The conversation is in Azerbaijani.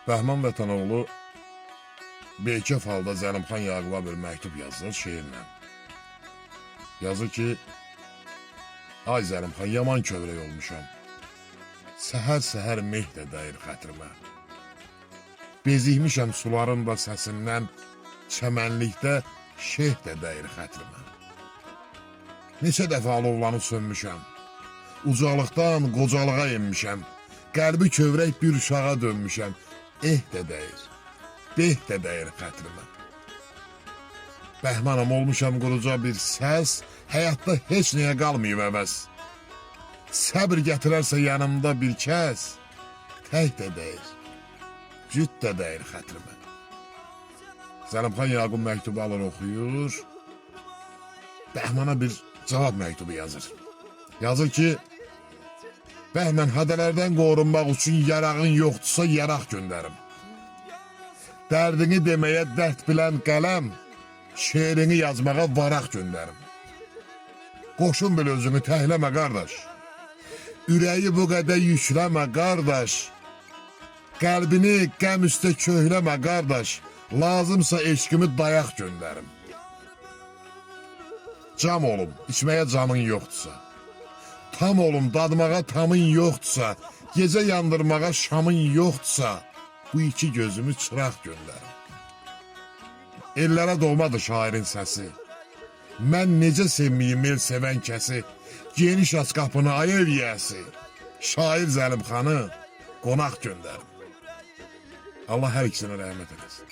Bəhman Vətənoğlu beykef halda Zəlimxan Yaquba bir məktub yazır şeirlə. Yazır ki, ay Zəlimxan, yaman kövrək olmuşam. Səhər-səhər meh də dəyir xətrimə. Bezikmişəm suların da səsindən, çəmənlikdə şeh də dəyir xətrimə. Neçə dəfə alovlanıb sönmüşəm. Ucalıqdan qocalığa inmişəm. Qəlbi kövrək bir uşağa dönmüşəm. Eh də dəyir, beh də dəyir xətrimə. Bəhmanım olmuşam quruca bir səs, həyatda heç nəyə qalmayıb əvəz. Səbr gətirərsə yanımda bir kəs, tək də dəyir, cüt də dəyir xətrimə. Zəlimxan Yaqub məktubu alır, oxuyur. Bəhmana bir cavab məktubu yazır. Yazır ki, Bəhmən, hədələrdən qorunmaq üçün yarağın yoxdursa yaraq göndərim. Dərdini deməyə dərd bilən qələm, şeirini yazmağa varaq göndərim. Qoşun bil özünü təhləmə qardaş. Ürəyi bu qədər yükləmə qardaş. Qəlbini qəm üstə köhləmə qardaş. Lazımsa eşqimi dayaq göndərim. Cam olum, içməyə camın yoxdursa. Tam olum, dadmağa tamın yoxdursa, gecə yandırmağa şamın yoxdursa, bu iki gözümü çıraq göndərim. Ellərə dolmadır şairin səsi. Mən necə sevməyim el sevən kəsi, geniş aç qapını ay ev yiyəsi, şair Zəlimxanı qonaq göndərim. Allah hər ikisine rəhmət eləsin.